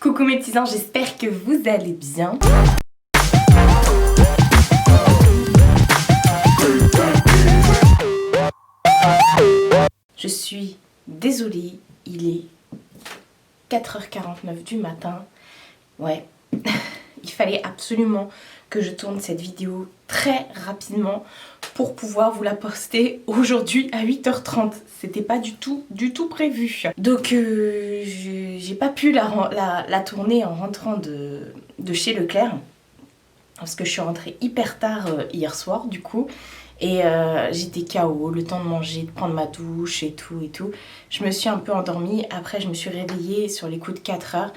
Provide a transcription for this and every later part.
Coucou mes petits anges, j'espère que vous allez bien. Je suis désolée, il est 4h49 du matin. Ouais, il fallait absolument que je tourne cette vidéo très rapidement pour pouvoir vous la poster aujourd'hui à 8h30. C'était pas du tout prévu. Donc j'ai pas pu la tourner en rentrant de chez Leclerc. Parce que je suis rentrée hyper tard hier soir du coup. Et j'étais KO, le temps de manger, de prendre ma douche et tout et tout. Je me suis un peu endormie. Après je me suis réveillée sur les coups de 4h.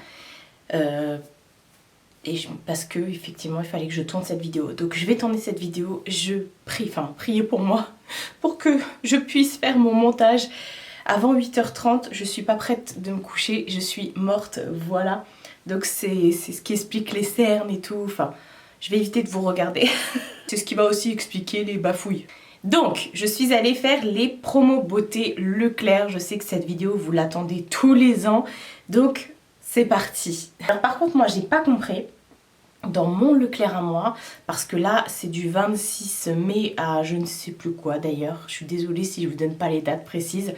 Parce que effectivement il fallait que je tourne cette vidéo. Donc je vais tourner cette vidéo. Je prie, priez pour moi. Pour que je puisse faire mon montage avant 8h30. Je suis pas prête de me coucher. Je suis morte, voilà. Donc c'est ce qui explique les cernes et tout. Enfin, je vais éviter de vous regarder. C'est ce qui va aussi expliquer les bafouilles. Donc, je suis allée faire les promos beauté Leclerc. Je sais que cette vidéo, vous l'attendez tous les ans. Donc, c'est parti. Alors par contre, moi, j'ai pas compris dans mon Leclerc à moi. Parce que là, c'est du 26 mai à je ne sais plus quoi d'ailleurs. Je suis désolée si je vous donne pas les dates précises.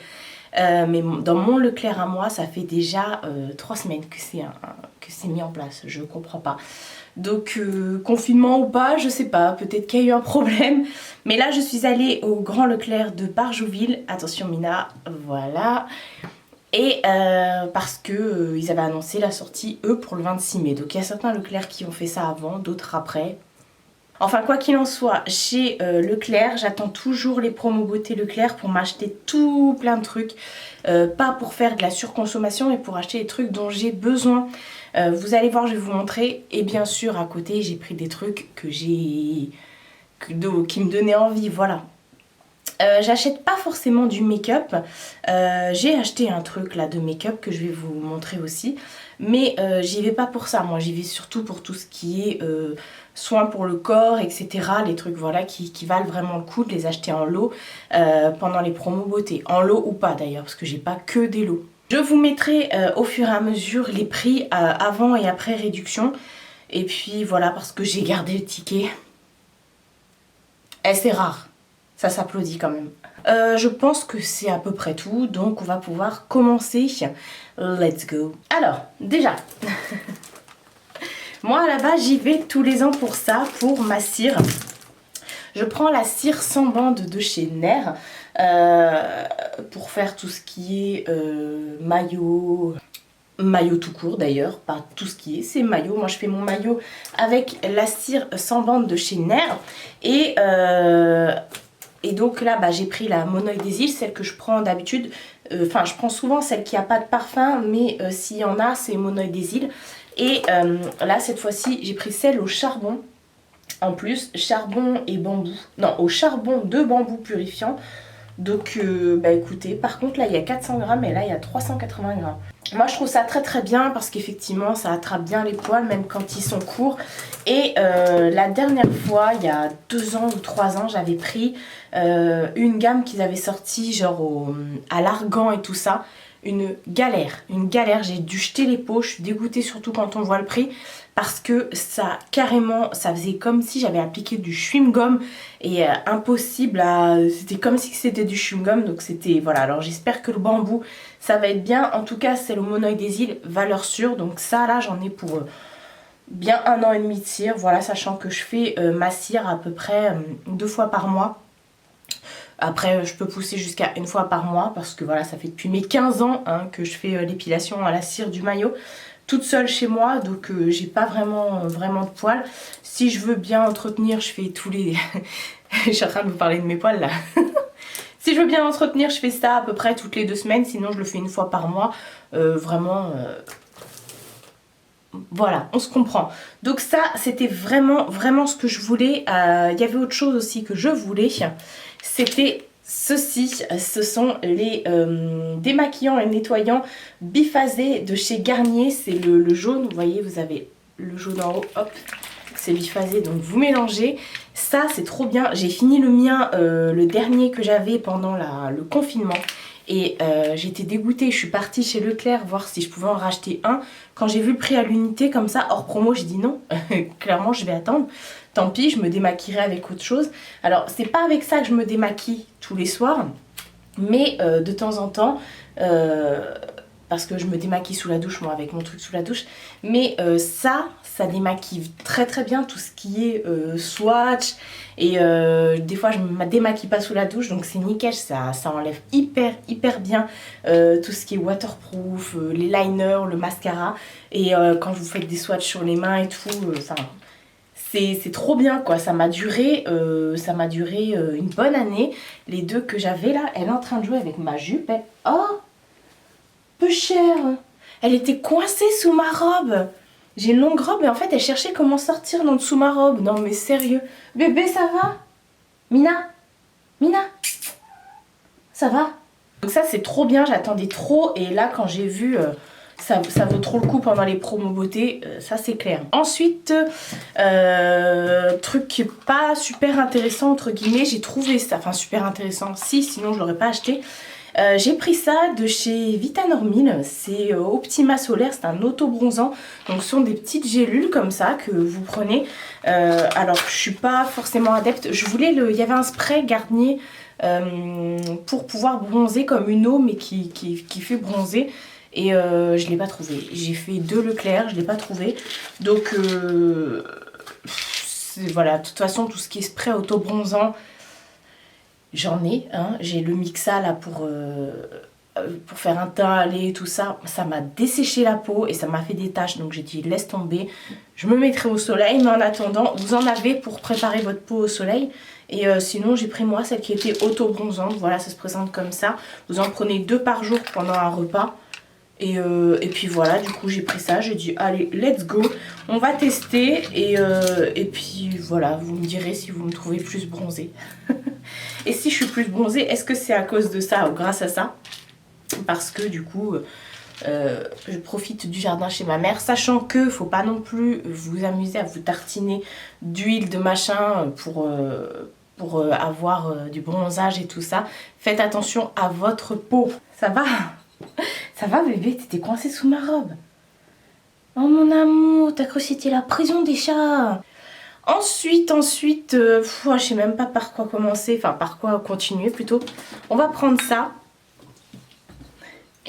Mais dans mon Leclerc à moi, ça fait déjà 3 semaines que c'est mis en place. Je comprends pas. Donc confinement ou pas, je sais pas, peut-être qu'il y a eu un problème. Mais là je suis allée au Grand Leclerc de Barjouville. Attention Mina, voilà. Et parce que ils avaient annoncé la sortie eux pour le 26 mai. Donc il y a certains Leclerc qui ont fait ça avant, d'autres après. Enfin quoi qu'il en soit, chez Leclerc, j'attends toujours les promos beauté Leclerc pour m'acheter tout plein de trucs. Pas pour faire de la surconsommation mais pour acheter les trucs dont j'ai besoin. Vous allez voir, je vais vous montrer. Et bien sûr à côté j'ai pris des trucs qui me donnaient envie, voilà. J'achète pas forcément du make-up. J'ai acheté un truc là de make-up que je vais vous montrer aussi. Mais j'y vais pas pour ça. Moi j'y vais surtout pour tout ce qui est soins pour le corps, etc. Les trucs voilà qui valent vraiment le coup de les acheter en lot pendant les promos beauté. En lot ou pas d'ailleurs, parce que j'ai pas que des lots. Je vous mettrai au fur et à mesure les prix avant et après réduction. Et puis voilà, parce que j'ai gardé le ticket. Et c'est rare. Ça s'applaudit quand même. Je pense que c'est à peu près tout. Donc on va pouvoir commencer. Let's go. Alors, déjà. Moi à la base j'y vais tous les ans pour ça, pour ma cire. Je prends la cire sans bande de chez Nair. Pour faire tout ce qui est maillot tout court d'ailleurs, pas tout ce qui est, c'est maillot. Moi je fais mon maillot avec la cire sans bande de chez Nair. Et donc là j'ai pris la Monoï des îles, celle que je prends d'habitude. Enfin je prends souvent celle qui n'a pas de parfum, mais s'il y en a c'est Monoï des îles. Et là cette fois-ci j'ai pris celle au charbon. En plus charbon et bambou, non au charbon de bambou purifiant. Donc écoutez, par contre là il y a 400 grammes et là il y a 380 grammes. Moi je trouve ça très bien parce qu'effectivement ça attrape bien les poils même quand ils sont courts. Et la dernière fois, il y a 2 ans ou 3 ans, j'avais pris une gamme qu'ils avaient sortie genre à l'argan et tout ça. Une galère, j'ai dû jeter les pots, je suis dégoûtée surtout quand on voit le prix. Parce que ça faisait comme si j'avais appliqué du chewing-gum et impossible à... C'était comme si c'était du chewing-gum, donc c'était... Voilà, alors j'espère que le bambou, ça va être bien. En tout cas, c'est le Monoï des îles, valeur sûre. Donc ça, là, j'en ai pour bien 1 an et demi de cire. Voilà, sachant que je fais ma cire à peu près 2 fois par mois. Après, je peux pousser jusqu'à 1 fois par mois parce que voilà, ça fait depuis mes 15 ans que je fais l'épilation à la cire du maillot. Toute seule chez moi, donc j'ai pas vraiment de poils. Si je veux bien entretenir, je fais tous les... Je suis en train de vous parler de mes poils là. Si je veux bien entretenir, je fais ça à peu près toutes les 2 semaines. Sinon, je le fais 1 fois par mois. Vraiment... Voilà, on se comprend. Donc ça, c'était vraiment ce que je voulais. Il y avait autre chose aussi que je voulais. C'était... Ceci, ce sont les démaquillants et nettoyants biphasés de chez Garnier. C'est le jaune, vous voyez, vous avez le jaune en haut, hop, c'est biphasé, donc vous mélangez. Ça, c'est trop bien. J'ai fini le mien, le dernier que j'avais pendant le confinement. et j'étais dégoûtée. Je suis partie chez Leclerc voir si je pouvais en racheter un. Quand j'ai vu le prix à l'unité comme ça, hors promo, j'ai dit non, clairement je vais attendre. Tant pis, je me démaquillerai avec autre chose. Alors c'est pas avec ça que je me démaquille tous les soirs, mais de temps en temps, parce que je me démaquille sous la douche, moi avec mon truc sous la douche, mais ça démaquille très très bien tout ce qui est swatch, et des fois je me démaquille pas sous la douche, donc c'est nickel, ça enlève hyper bien tout ce qui est waterproof, les liners, le mascara, et quand vous faites des swatchs sur les mains et tout, c'est trop bien quoi. Ça m'a duré une bonne année. Les deux que j'avais là, elle est en train de jouer avec ma jupe. Oh, peu cher. Elle était coincée sous ma robe. J'ai une longue robe et en fait elle cherchait comment sortir dans dessous ma robe. Non mais sérieux. Bébé, ça va? Mina? Ça va? Donc ça c'est trop bien, j'attendais trop, et là quand j'ai vu... ça vaut trop le coup pendant les promos beauté, ça c'est clair. Ensuite, truc pas super intéressant entre guillemets, j'ai trouvé ça, enfin super intéressant, si, sinon je l'aurais pas acheté. J'ai pris ça de chez Vitanormil, c'est Optima Solaire, c'est un auto-bronzant. Donc ce sont des petites gélules comme ça que vous prenez. Alors je suis pas forcément adepte, il y avait un spray Garnier pour pouvoir bronzer comme une eau mais qui fait bronzer. Et je l'ai pas trouvé. J'ai fait de Leclerc, je l'ai pas trouvé. Donc voilà, de toute façon tout ce qui est spray auto-bronzant, j'en ai. Hein. J'ai le Mixa là pour faire un teint allé, tout ça. Ça m'a desséché la peau et ça m'a fait des taches. Donc j'ai dit laisse tomber. Je me mettrai au soleil. Mais en attendant, vous en avez pour préparer votre peau au soleil. Et sinon j'ai pris moi celle qui était auto-bronzante. Voilà, ça se présente comme ça. Vous en prenez 2 par jour pendant un repas. Et puis voilà, du coup j'ai pris ça, j'ai dit allez let's go, on va tester, et puis voilà, vous me direz si vous me trouvez plus bronzée. Et si je suis plus bronzée, est-ce que c'est à cause de ça ou grâce à ça? Parce que du coup je profite du jardin chez ma mère, sachant que faut pas non plus vous amuser à vous tartiner d'huile de machin pour avoir du bronzage et tout ça. Faites attention à votre peau, ça va? Ça va bébé, t'étais coincée sous ma robe. Oh mon amour, t'as cru que c'était la prison des chats. Ensuite, je sais même pas par quoi commencer, enfin par quoi continuer plutôt. On va prendre ça.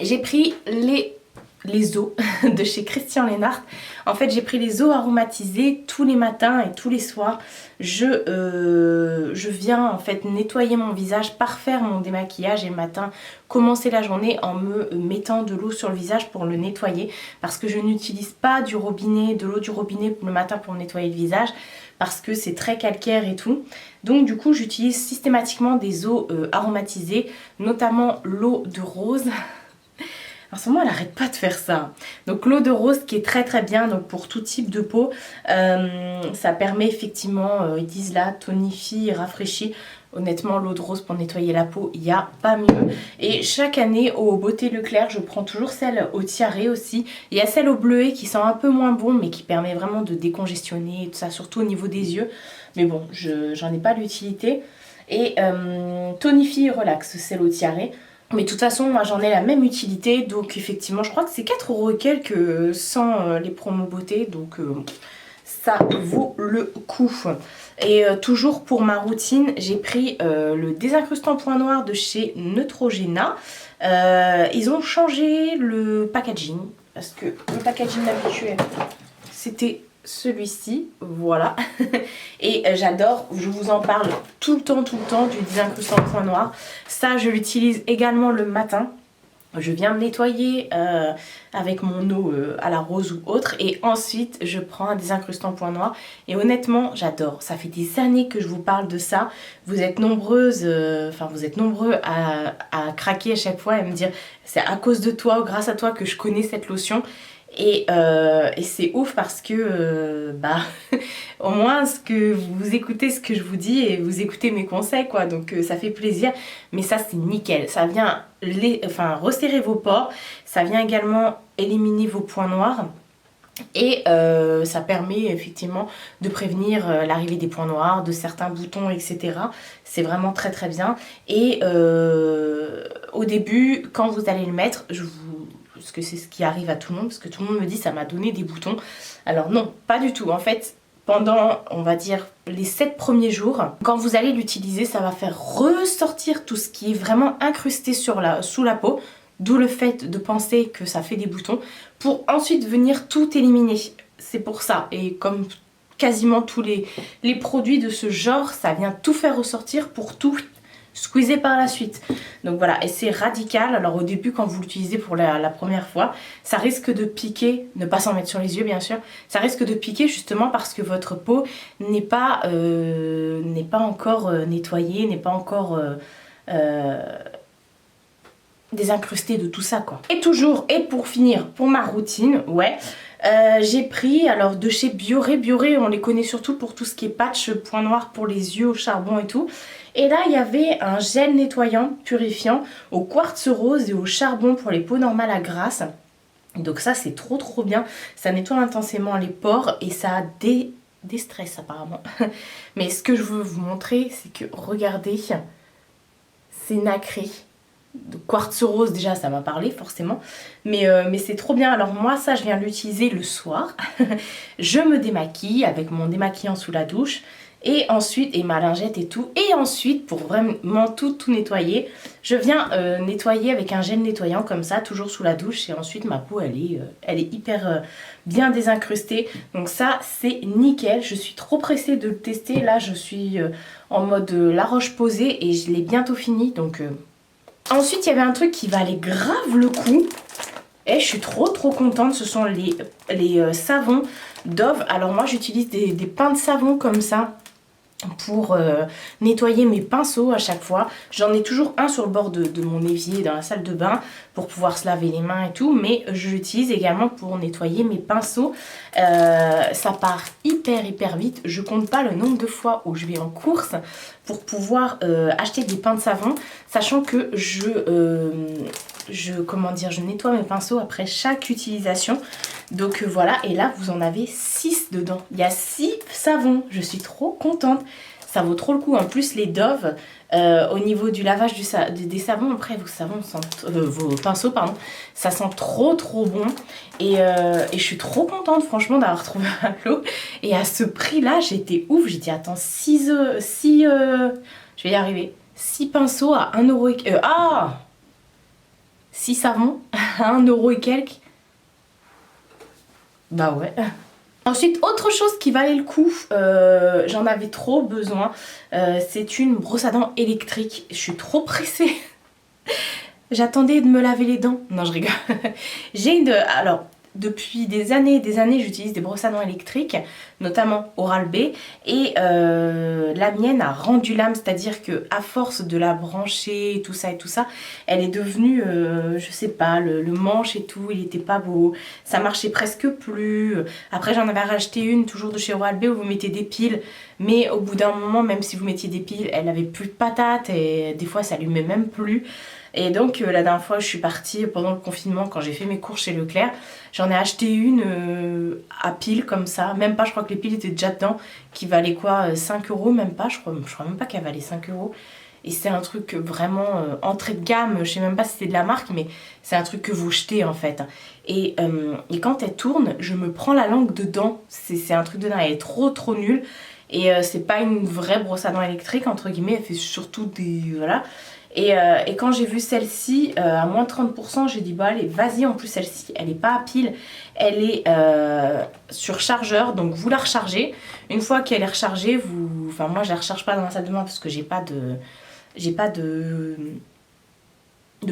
J'ai pris les eaux de chez Christian Lennart. En fait, j'ai pris les eaux aromatisées tous les matins et tous les soirs. Je viens en fait nettoyer mon visage, parfaire mon démaquillage, et le matin commencer la journée en me mettant de l'eau sur le visage pour le nettoyer, parce que je n'utilise pas de l'eau du robinet le matin pour nettoyer le visage, parce que c'est très calcaire et tout. Donc du coup j'utilise systématiquement des eaux aromatisées, notamment l'eau de rose. En ce moment elle arrête pas de faire ça. Donc l'eau de rose qui est très bien, donc pour tout type de peau. Ça permet effectivement, ils disent là, tonifie, rafraîchit. Honnêtement l'eau de rose pour nettoyer la peau, il n'y a pas mieux. Et chaque année au Beauté Leclerc, je prends toujours celle au tiare aussi. Il y a celle au bleuet qui sent un peu moins bon, mais qui permet vraiment de décongestionner et tout ça, surtout au niveau des yeux. Mais bon, j'en ai pas l'utilité. Et tonifie et relax, celle au tiare. Mais de toute façon, moi j'en ai la même utilité, donc effectivement, je crois que c'est 4 € et quelques sans les promos beauté, donc ça vaut le coup. Et toujours pour ma routine, j'ai pris le désincrustant point noir de chez Neutrogena. Ils ont changé le packaging, parce que le packaging habituel, c'était celui-ci, voilà. Et j'adore, je vous en parle tout le temps du désincrustant point noir. Ça je l'utilise également le matin. Je viens me nettoyer avec mon eau à la rose ou autre, et ensuite je prends un désincrustant point noir, et honnêtement j'adore. Ça fait des années que je vous parle de ça. Vous êtes nombreuses, vous êtes nombreux à craquer à chaque fois et me dire c'est à cause de toi ou grâce à toi que je connais cette lotion. Et c'est ouf parce que au moins vous écoutez ce que je vous dis et vous écoutez mes conseils quoi, donc ça fait plaisir. Mais ça c'est nickel, ça vient resserrer vos pores, ça vient également éliminer vos points noirs. Et ça permet effectivement de prévenir l'arrivée des points noirs, de certains boutons, etc. C'est vraiment très très bien. Et au début, quand vous allez le mettre, parce que c'est ce qui arrive à tout le monde, parce que tout le monde me dit ça m'a donné des boutons. Alors non, pas du tout. En fait, pendant, on va dire, les 7 premiers jours, quand vous allez l'utiliser, ça va faire ressortir tout ce qui est vraiment incrusté sous la peau. D'où le fait de penser que ça fait des boutons, pour ensuite venir tout éliminer. C'est pour ça. Et comme quasiment tous les produits de ce genre, ça vient tout faire ressortir pour tout squeezer par la suite. Donc voilà, et c'est radical. Alors au début, quand vous l'utilisez pour la première fois, ça risque de piquer, ne pas s'en mettre sur les yeux bien sûr, ça risque de piquer justement parce que votre peau n'est pas encore nettoyée, n'est pas encore... désincrusté de tout ça quoi. Et toujours, et pour finir, pour ma routine, ouais, j'ai pris alors de chez Bioré. Bioré, on les connaît surtout pour tout ce qui est patch, point noir pour les yeux au charbon et tout. Et là, il y avait un gel nettoyant purifiant au quartz rose et au charbon pour les peaux normales à grasse. Donc ça, c'est trop trop bien. Ça nettoie intensément les pores et ça déstresse apparemment. Mais ce que je veux vous montrer, c'est que regardez, c'est nacré. De quartz rose, déjà ça m'a parlé forcément, mais c'est trop bien. Alors moi ça je viens l'utiliser le soir. Je me démaquille avec mon démaquillant sous la douche et ensuite, et ma lingette et tout, et ensuite pour vraiment tout nettoyer, je viens nettoyer avec un gel nettoyant comme ça, toujours sous la douche, et ensuite ma peau elle est hyper bien désincrustée. Donc ça c'est nickel. Je suis trop pressée de le tester. Là je suis en mode la roche posée et je l'ai bientôt fini, donc ensuite, il y avait un truc qui valait grave le coup. Et je suis trop contente. Ce sont les savons Dove. Alors moi, j'utilise des pains de savon comme ça pour nettoyer mes pinceaux à chaque fois. J'en ai toujours un sur le bord de mon évier dans la salle de bain pour pouvoir se laver les mains et tout. Mais je l'utilise également pour nettoyer mes pinceaux. Ça part hyper vite. Je compte pas le nombre de fois où je vais en course pour pouvoir acheter des pains de savon, sachant que je nettoie mes pinceaux après chaque utilisation. Donc voilà, et là vous en avez 6 dedans. Il y a 6 savons, je suis trop contente. Ça vaut trop le coup. En plus les Dove, au niveau du lavage des savons, après vos pinceaux, pardon, ça sent trop bon. Et je suis trop contente franchement d'avoir trouvé un lot. Et à ce prix là, j'étais ouf. J'ai dit attends, 6 je vais y arriver. 6 pinceaux à 1 euro et... 6 savons à 1 euro et quelques. Bah ouais. Ensuite, autre chose qui valait le coup, j'en avais trop besoin, c'est une brosse à dents électrique. Je suis trop pressée. J'attendais de me laver les dents. Non, je rigole. Alors, depuis des années j'utilise des brosses à dents électriques, notamment Oral-B, et la mienne a rendu l'âme, c'est-à-dire que à force de la brancher, tout ça, elle est devenue, je sais pas, le manche et tout, il était pas beau, ça marchait presque plus. Après j'en avais racheté une, toujours de chez Oral-B, où vous mettez des piles, mais au bout d'un moment, même si vous mettiez des piles, elle avait plus de patates, et des fois ça allumait même plus. Et donc la dernière fois je suis partie pendant le confinement, quand j'ai fait mes courses chez Leclerc, j'en ai acheté une à piles comme ça, même pas, je crois que les piles étaient déjà dedans, qui valaient quoi, 5 euros, même pas, je crois même pas qu'elle valait 5 euros. Et c'est un truc vraiment entrée de gamme, je sais même pas si c'est de la marque, mais c'est un truc que vous jetez en fait. Et quand elle tourne, je me prends la langue dedans, c'est un truc de dingue, elle est trop nulle. Et c'est pas une vraie brosse à dents électrique entre guillemets, elle fait surtout des... voilà. Et quand j'ai vu celle-ci à moins 30%, j'ai dit bah allez, vas-y. En plus celle-ci elle est pas à pile, elle est sur chargeur, donc vous la rechargez. Une fois qu'elle est rechargée, enfin moi je la recharge pas dans ma salle de bain parce que j'ai pas de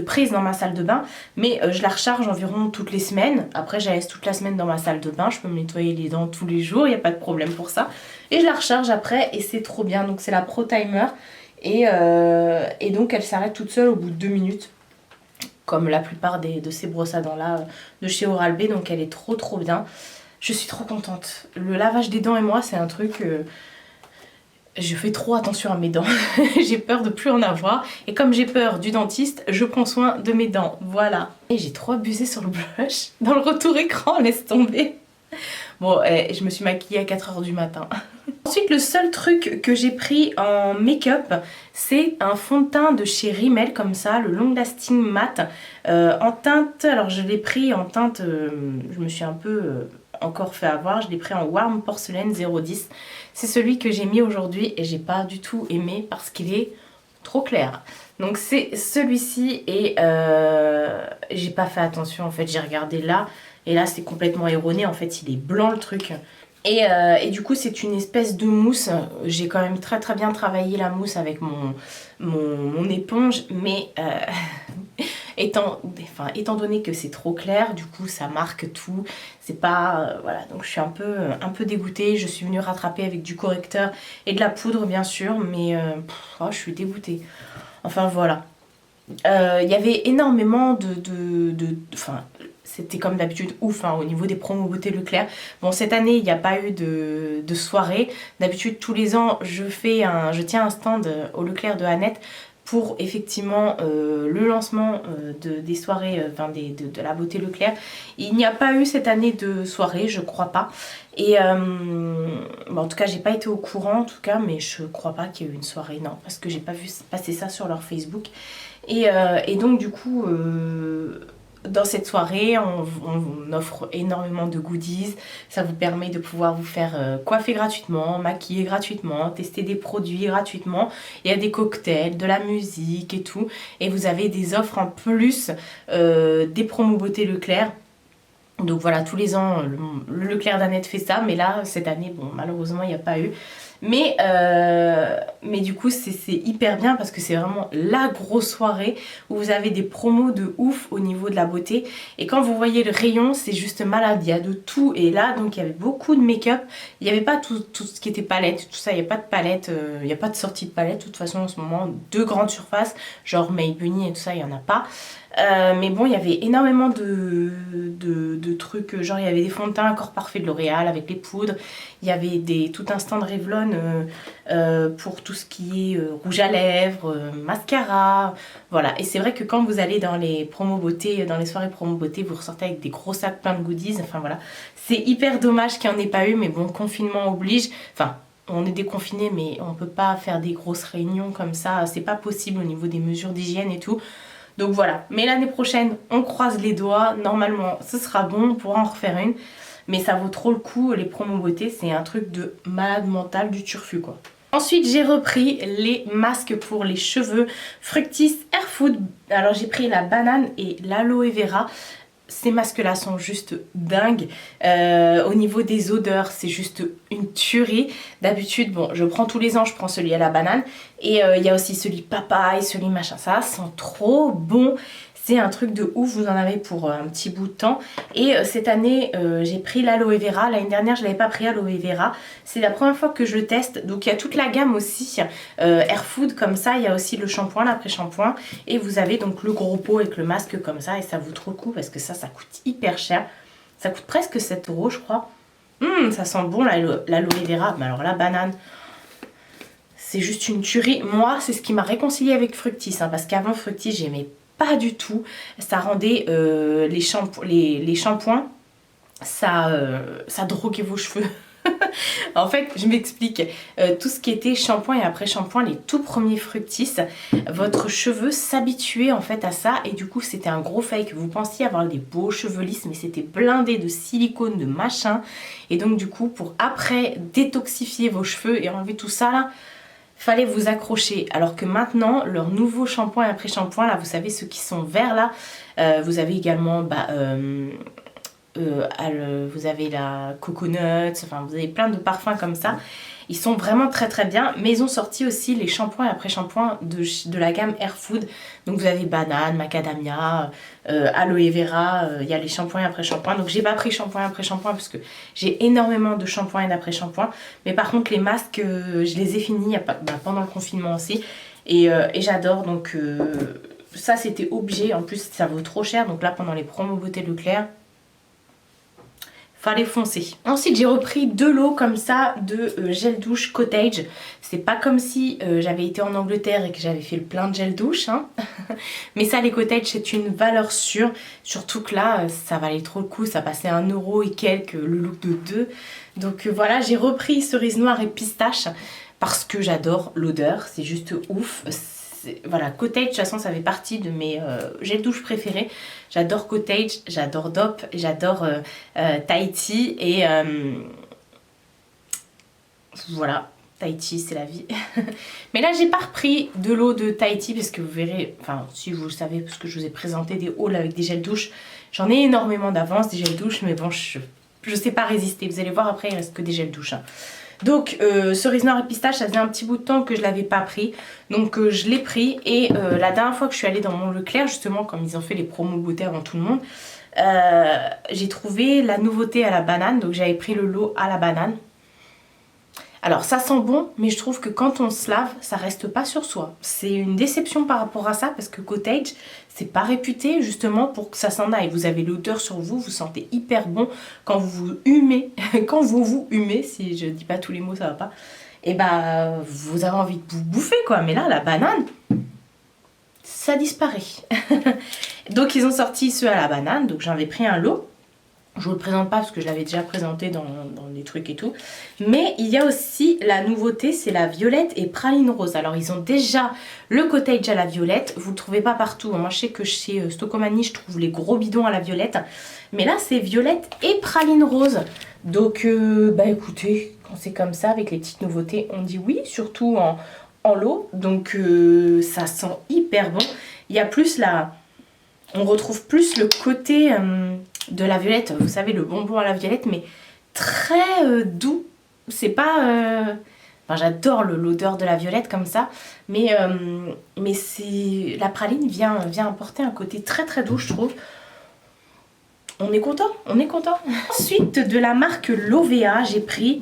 prise dans ma salle de bain, mais je la recharge environ toutes les semaines. Après je la laisse toute la semaine dans ma salle de bain, je peux me nettoyer les dents tous les jours, il n'y a pas de problème pour ça. Et je la recharge après et c'est trop bien. Donc c'est la Pro Timer. Et donc elle s'arrête toute seule au bout de 2 minutes, comme la plupart de ces brosses à dents là de chez Oral-B. Donc elle est trop bien. Je suis trop contente. Le lavage des dents et moi c'est un truc... je fais trop attention à mes dents. J'ai peur de plus en avoir. Et comme j'ai peur du dentiste, je prends soin de mes dents. Voilà. Et j'ai trop abusé sur le blush. Dans le retour écran, laisse tomber. Bon, je me suis maquillée à 4 h du matin. Ensuite, le seul truc que j'ai pris en make-up, c'est un fond de teint de chez Rimmel, comme ça, le Long Lasting Matte, en teinte, alors je l'ai pris en teinte, je me suis un peu encore fait avoir, je l'ai pris en Warm Porcelain 010. C'est celui que j'ai mis aujourd'hui et j'ai pas du tout aimé parce qu'il est trop clair. Donc c'est celui-ci et j'ai pas fait attention en fait, j'ai regardé là et là c'est complètement erroné, en fait il est blanc le truc. Et du coup c'est une espèce de mousse, j'ai quand même très très bien travaillé la mousse avec mon éponge, mais étant donné que c'est trop clair, du coup ça marque tout, c'est pas... voilà, donc je suis un peu dégoûtée, je suis venue rattraper avec du correcteur et de la poudre bien sûr, mais oh, je suis dégoûtée. Enfin voilà. Il y avait énormément enfin, c'était comme d'habitude ouf hein, au niveau des promos beauté Leclerc. Bon, cette année il n'y a pas eu de soirée. D'habitude tous les ans je tiens un stand au Leclerc de Annette pour effectivement le lancement des soirées, de la beauté Leclerc. Il n'y a pas eu cette année de soirée, je crois pas. Et bon, en tout cas j'ai pas été au courant en tout cas, mais je crois pas qu'il y ait eu une soirée, non, parce que j'ai pas vu passer ça sur leur Facebook. Et donc du coup dans cette soirée on offre énormément de goodies, ça vous permet de pouvoir vous faire coiffer gratuitement, maquiller gratuitement, tester des produits gratuitement, il y a des cocktails, de la musique et tout, et vous avez des offres en plus des promos beauté Leclerc. Donc voilà, tous les ans le Leclerc d'Annette fait ça, mais là cette année bon malheureusement il n'y a pas eu. Mais du coup c'est hyper bien parce que c'est vraiment la grosse soirée où vous avez des promos de ouf au niveau de la beauté. Et quand vous voyez le rayon, c'est juste malade, il y a de tout. Et là donc il y avait beaucoup de make-up, il n'y avait pas tout ce qui était palette, tout ça, il n'y a pas de palette, il n'y a pas de sortie de palette. De toute façon en ce moment, de grandes surfaces, genre Maybelline et tout ça, il n'y en a pas. Mais bon, il y avait énormément de trucs, genre il y avait des fonds de teint Corps Parfait de L'Oréal avec les poudres, il y avait tout un stand Revlon pour tout ce qui est rouge à lèvres, mascara, voilà. Et c'est vrai que quand vous allez dans les promos beauté, dans les soirées promos beauté, vous ressortez avec des gros sacs pleins de goodies, enfin voilà. C'est hyper dommage qu'il n'y en ait pas eu, mais bon, confinement oblige, enfin... On est déconfiné mais on peut pas faire des grosses réunions comme ça, c'est pas possible au niveau des mesures d'hygiène et tout. Donc voilà, mais l'année prochaine, on croise les doigts, normalement ce sera bon, on pourra en refaire une. Mais ça vaut trop le coup, les promos beauté, c'est un truc de malade mental, du turfu quoi. Ensuite j'ai repris les masques pour les cheveux Fructis Air Food. Alors j'ai pris la banane et l'aloe vera. Ces masques là sont juste dingues, au niveau des odeurs c'est juste une tuerie. D'habitude bon je prends tous les ans, je prends celui à la banane et il y a aussi celui papaye, celui machin, ça sent trop bon. C'est un truc de ouf, vous en avez pour un petit bout de temps. Et cette année, j'ai pris l'aloe vera. L'année dernière, je n'avais pas pris aloe vera. C'est la première fois que je le teste. Donc il y a toute la gamme aussi. Air Food comme ça. Il y a aussi le shampoing, l'après-shampoing. Et vous avez donc le gros pot avec le masque comme ça. Et ça vaut trop le coup parce que ça coûte hyper cher. Ça coûte presque 7 € je crois. Ça sent bon l'aloe vera. Mais alors la banane... c'est juste une tuerie. Moi, c'est ce qui m'a réconcilié avec Fructis. Hein, parce qu'avant Fructis, j'aimais pas du tout. Ça rendait les shampoings, ça droguait vos cheveux. En fait, je m'explique. Tout ce qui était shampoing et après-shampoing, les tout premiers Fructis, votre cheveu s'habituait en fait à ça. Et du coup, c'était un gros fake. Vous pensiez avoir des beaux cheveux lisses, mais c'était blindé de silicone, de machin. Et donc du coup, pour après détoxifier vos cheveux et enlever tout ça là, fallait vous accrocher. Alors que maintenant, leur nouveau shampoing et après-shampoing, là, vous savez, ceux qui sont verts là, vous avez également, vous avez la coconut, enfin vous avez plein de parfums comme ça. Ils sont vraiment très très bien, mais ils ont sorti aussi les shampoings et après-shampoings de la gamme Air Food. Donc vous avez banane, macadamia, aloe vera, il y a les shampoings et après-shampoings. Donc j'ai pas pris shampoing et après-shampoing parce que j'ai énormément de shampoing et d'après-shampoing. Mais par contre les masques, je les ai finis pendant le confinement aussi. Et j'adore, donc ça c'était obligé, en plus ça vaut trop cher. Donc là pendant les promos beauté Leclerc, fallait foncer. Ensuite j'ai repris 2 lots comme ça de gel douche Cottage. C'est pas comme si j'avais été en Angleterre et que j'avais fait le plein de gel douche, hein. Mais ça les Cottage c'est une valeur sûre. Surtout que là ça valait trop le coup, ça passait 1 euro et quelques le look de 2. Donc voilà, j'ai repris cerise noire et pistache parce que j'adore l'odeur, c'est juste ouf. Voilà, Cottage de toute façon ça fait partie de mes gels douche préférés. J'adore Cottage, j'adore Dop, j'adore Tahiti et voilà, Tahiti c'est la vie. Mais là j'ai pas repris de l'eau de Tahiti parce que vous verrez, enfin si vous le savez parce que je vous ai présenté des hauls avec des gels douche. J'en ai énormément d'avance des gels douche mais bon je sais pas résister. Vous allez voir après il reste que des gels douche, hein. Donc cerise noire et pistache ça faisait un petit bout de temps que je l'avais pas pris. Donc je l'ai pris et la dernière fois que je suis allée dans mon Leclerc justement comme ils ont fait les promos beauté avant tout le monde, j'ai trouvé la nouveauté à la banane. Donc j'avais pris le lot à la banane. Alors ça sent bon mais je trouve que quand on se lave ça reste pas sur soi. C'est une déception par rapport à ça parce que Cottage c'est pas réputé justement pour que ça s'en aille. Vous avez l'odeur sur vous, vous sentez hyper bon quand vous vous humez. Quand vous humez, si je dis pas tous les mots ça va pas. Et bah vous avez envie de vous bouffer quoi. Mais là la banane ça disparaît. Donc ils ont sorti ceux à la banane donc j'en ai pris un lot. Je vous le présente pas parce que je l'avais déjà présenté dans les trucs et tout. Mais il y a aussi la nouveauté, c'est la violette et praline rose. Alors ils ont déjà le Cottage à la violette. Vous le trouvez pas partout. Moi je sais que chez Stocomanie je trouve les gros bidons à la violette. Mais là c'est violette et praline rose. Donc bah écoutez, quand c'est comme ça avec les petites nouveautés, on dit oui. Surtout en lot. Donc ça sent hyper bon. Il y a plus la... On retrouve plus le côté... de la violette, vous savez le bonbon à la violette mais très doux, c'est pas enfin, j'adore l'odeur de la violette comme ça mais c'est la praline vient apporter un côté très très doux je trouve. On est content, on est content. Ensuite de la marque Lovea j'ai pris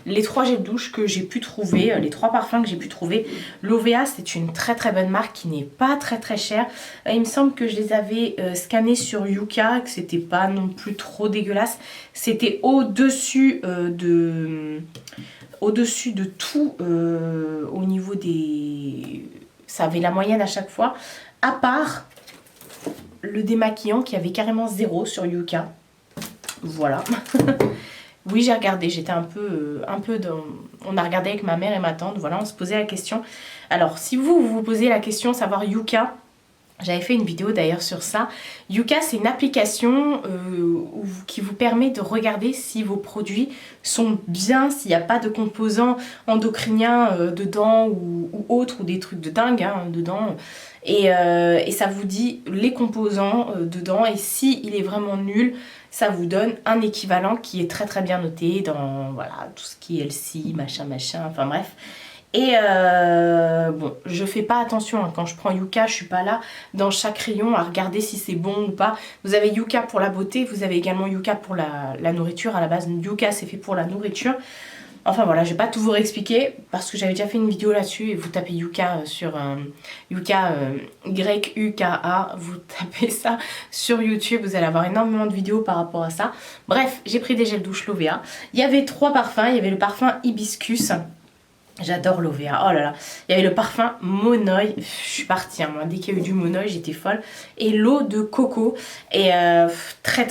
les 3 gels douche que j'ai pu trouver, les 3 parfums que j'ai pu trouver. Lovea c'est une très très bonne marque qui n'est pas très très chère. Il me semble que je les avais scannés sur Yuka, que c'était pas non plus trop dégueulasse. C'était au-dessus de tout au niveau des... Ça avait la moyenne à chaque fois. À part le démaquillant qui avait carrément 0 sur Yuka. Voilà. Oui, j'ai regardé, j'étais un peu dans... On a regardé avec ma mère et ma tante, voilà, on se posait la question. Alors, si vous posez la question, savoir Yuka, j'avais fait une vidéo d'ailleurs sur ça. Yuka, c'est une application qui vous permet de regarder si vos produits sont bien, s'il n'y a pas de composants endocriniens dedans ou autres, ou des trucs de dingue hein, dedans. Et ça vous dit les composants dedans et si il est vraiment nul, ça vous donne un équivalent qui est très très bien noté dans voilà, tout ce qui est LC, machin, enfin bref. Et bon, je fais pas attention hein, quand je prends Yuka, je suis pas là dans chaque rayon à regarder si c'est bon ou pas. Vous avez Yuka pour la beauté, vous avez également Yuka pour la nourriture. À la base, Yuka c'est fait pour la nourriture. Enfin voilà, je vais pas tout vous réexpliquer parce que j'avais déjà fait une vidéo là-dessus et vous tapez Yuka sur Yuka Y-U-K-A, vous tapez ça sur YouTube, vous allez avoir énormément de vidéos par rapport à ça. Bref, j'ai pris des gels douche Lovea. Il y avait 3 parfums, il y avait le parfum Hibiscus. J'adore Lovea, oh là là. Il y avait le parfum Monoï, je suis partie, hein, moi, dès qu'il y a eu du Monoï, j'étais folle. Et l'eau de coco, et très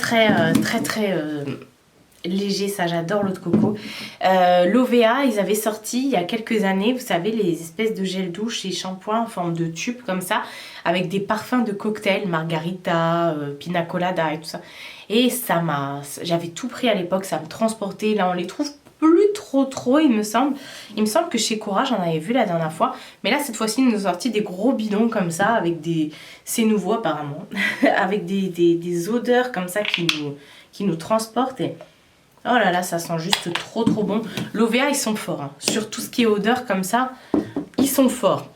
léger, ça j'adore l'eau de coco. Lovea, ils avaient sorti il y a quelques années, vous savez, les espèces de gel douche et shampoing en forme de tube comme ça, avec des parfums de cocktail, margarita, pina colada et tout ça. Et ça m'a... J'avais tout pris à l'époque, ça me transportait, là on les trouve plus trop il me semble. Il me semble que chez Cora j'en avais vu la dernière fois. Mais là cette fois-ci ils nous ont sorti des gros bidons comme ça avec des... C'est nouveau apparemment. avec des odeurs comme ça qui nous transportent et... Oh là là ça sent juste trop bon. Lovea ils sont forts. Hein. Sur tout ce qui est odeur comme ça, ils sont forts.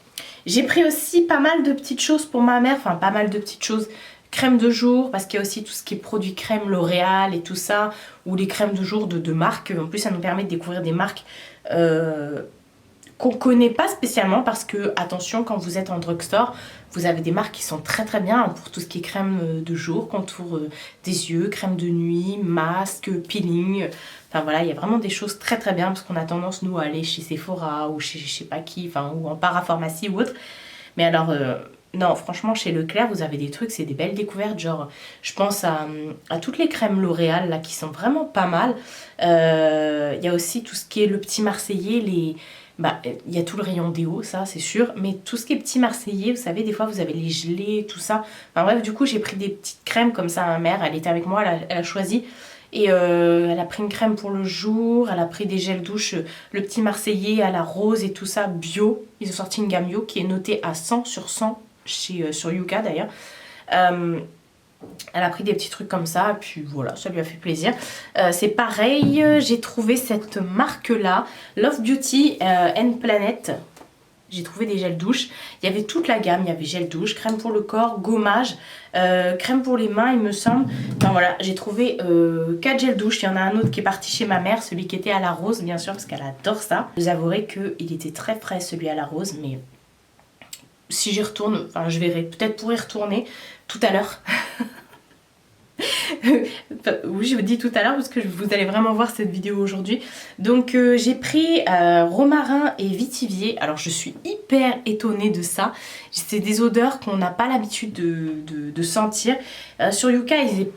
J'ai pris aussi pas mal de petites choses pour ma mère. Enfin pas mal de petites choses. Crème de jour, parce qu'il y a aussi tout ce qui est produits crème L'Oréal et tout ça, ou les crèmes de jour de marque. En plus ça nous permet de découvrir des marques qu'on connaît pas spécialement parce que, attention, quand vous êtes en drugstore, vous avez des marques qui sont très très bien pour tout ce qui est crème de jour, contour des yeux, crème de nuit, masque, peeling. Enfin voilà, il y a vraiment des choses très très bien parce qu'on a tendance nous à aller chez Sephora ou chez je sais pas qui, enfin ou en parapharmacie ou autre. Mais alors, non, franchement, chez Leclerc, vous avez des trucs, c'est des belles découvertes. Genre, je pense à toutes les crèmes L'Oréal là qui sont vraiment pas mal. Il y a aussi tout ce qui est le petit Marseillais, bah, il y a tout le rayon déo, ça c'est sûr, mais tout ce qui est petit Marseillais, vous savez, des fois vous avez les gelées, tout ça. Enfin bref, du coup, j'ai pris des petites crèmes comme ça. Ma mère, elle était avec moi, elle a choisi. Et elle a pris une crème pour le jour, elle a pris des gels douche, le petit Marseillais à la rose et tout ça, bio. Ils ont sorti une gamme bio qui est notée à 100 sur 100 sur Yuka d'ailleurs. Elle a pris des petits trucs comme ça, et puis voilà, ça lui a fait plaisir. C'est pareil, j'ai trouvé cette marque-là, Love Beauty and Planet. J'ai trouvé des gels douche. Il y avait toute la gamme, il y avait gel douche, crème pour le corps, gommage, crème pour les mains, il me semble. Enfin voilà, j'ai trouvé 4 gels douche. Il y en a un autre qui est parti chez ma mère, celui qui était à la rose, bien sûr, parce qu'elle adore ça. Je vous avouerai qu'il était très frais, celui à la rose, mais si j'y retourne, enfin je verrai, peut-être pour y retourner tout à l'heure. Oui, je vous dis tout à l'heure parce que vous allez vraiment voir cette vidéo aujourd'hui. Donc j'ai pris romarin et vétiver. Alors je suis hyper étonnée de ça. C'est des odeurs qu'on n'a pas l'habitude de sentir. Sur Yuka,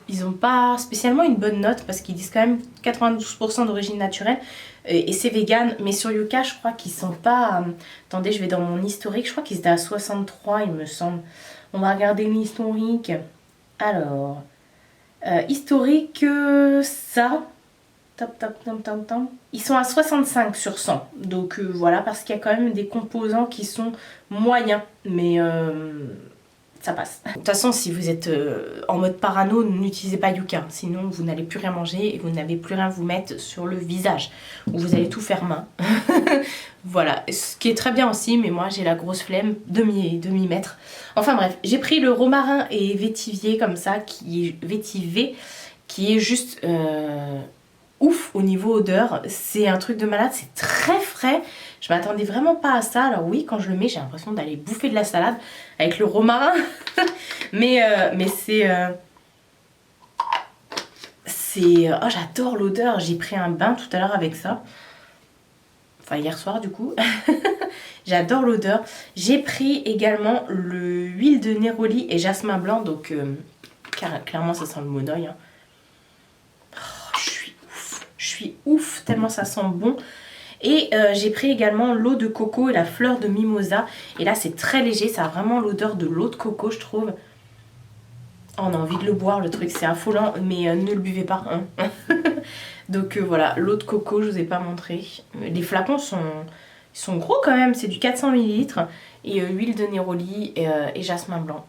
ils n'ont pas spécialement une bonne note parce qu'ils disent quand même 92% d'origine naturelle. Et c'est vegan, mais sur Yuka, je crois qu'ils sont pas... Attendez, je vais dans mon historique. Je crois qu'ils étaient à 63, il me semble. On va regarder l'historique. Alors... historique, ça, ils sont à 65 sur 100. Donc voilà, parce qu'il y a quand même des composants qui sont moyens, mais ça passe. De toute façon, si vous êtes en mode parano, n'utilisez pas Yuka, sinon vous n'allez plus rien manger et vous n'avez plus rien vous mettre sur le visage, ou vous allez tout faire main. Voilà, ce qui est très bien aussi, mais moi j'ai la grosse flemme de m'y mettre. Enfin bref, j'ai pris le romarin et vétiver comme ça, vétiver, qui est juste ouf au niveau odeur. C'est un truc de malade, c'est très frais. Je m'attendais vraiment pas à ça. Alors oui, quand je le mets, j'ai l'impression d'aller bouffer de la salade avec le romarin. mais c'est... Oh, j'adore l'odeur. J'ai pris un bain tout à l'heure avec ça. Enfin, hier soir du coup. J'adore l'odeur. J'ai pris également l'huile de néroli et jasmin blanc. Donc, clairement, ça sent le monoeil. Hein. Oh, je suis ouf, tellement ça sent bon. Et j'ai pris également l'eau de coco et la fleur de mimosa. Et là, c'est très léger. Ça a vraiment l'odeur de l'eau de coco, je trouve. Oh, on a envie de le boire, le truc. C'est affolant. Mais ne le buvez pas. Hein. Donc voilà, l'eau de coco, je vous ai pas montré. Les flacons sont gros quand même. C'est du 400 ml. Et huile de néroli et jasmin blanc.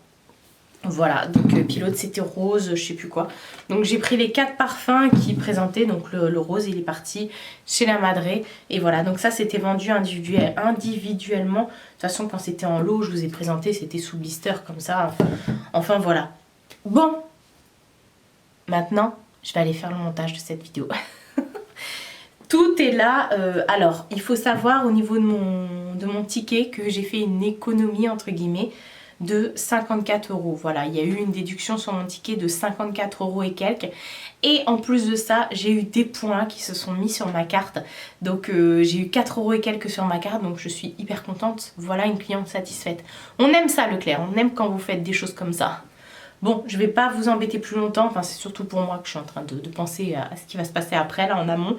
Voilà, donc pilote c'était rose, je sais plus quoi. Donc j'ai pris les 4 parfums qui présentaient. Donc le rose il est parti chez la Madré. Et voilà, donc ça c'était vendu individuellement. De toute façon quand c'était en lot, je vous ai présenté, c'était sous blister comme ça. Enfin voilà. Bon, maintenant je vais aller faire le montage de cette vidéo. Tout est là. Alors il faut savoir au niveau de mon ticket que j'ai fait une économie entre guillemets de 54 €. Voilà, il y a eu une déduction sur mon ticket de 54 € et quelques. Et en plus de ça, j'ai eu des points qui se sont mis sur ma carte. Donc j'ai eu 4 € et quelques sur ma carte, donc je suis hyper contente. Voilà une cliente satisfaite. On aime ça Leclerc, on aime quand vous faites des choses comme ça. Bon, je vais pas vous embêter plus longtemps, enfin c'est surtout pour moi que je suis en train de penser à ce qui va se passer après là en amont.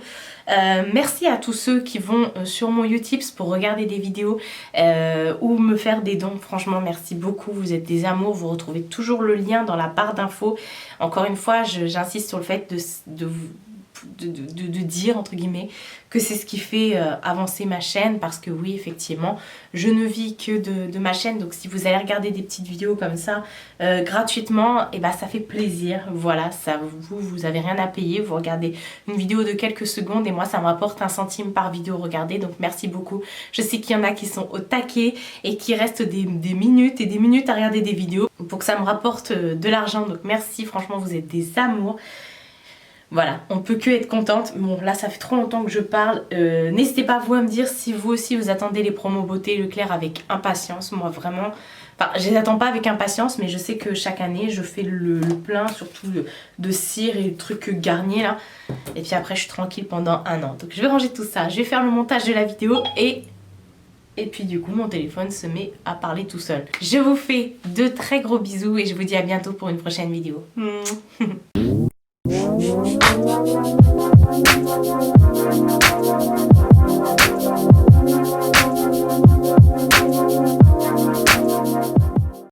Merci à tous ceux qui vont sur mon Utips pour regarder des vidéos ou me faire des dons. Franchement merci beaucoup, vous êtes des amours, vous retrouvez toujours le lien dans la barre d'infos. Encore une fois, j'insiste sur le fait de dire entre guillemets que c'est ce qui fait avancer ma chaîne, parce que oui effectivement je ne vis que de ma chaîne, donc si vous allez regarder des petites vidéos comme ça gratuitement, et ben ça fait plaisir. Voilà, ça vous avez rien à payer, vous regardez une vidéo de quelques secondes et moi ça me rapporte 1 centime par vidéo regardée, donc merci beaucoup. Je sais qu'il y en a qui sont au taquet et qui restent des minutes et des minutes à regarder des vidéos pour que ça me rapporte de l'argent, donc merci, franchement vous êtes des amours. Voilà, on peut que être contente. Bon, là, ça fait trop longtemps que je parle. N'hésitez pas, vous, à me dire si vous aussi, vous attendez les promos beauté Leclerc avec impatience. Moi, vraiment... Enfin, je les attends pas avec impatience, mais je sais que chaque année, je fais le plein, surtout de cire et de trucs Garnier, là. Et puis après, je suis tranquille pendant un an. Donc, je vais ranger tout ça. Je vais faire le montage de la vidéo et puis, du coup, mon téléphone se met à parler tout seul. Je vous fais de très gros bisous et je vous dis à bientôt pour une prochaine vidéo.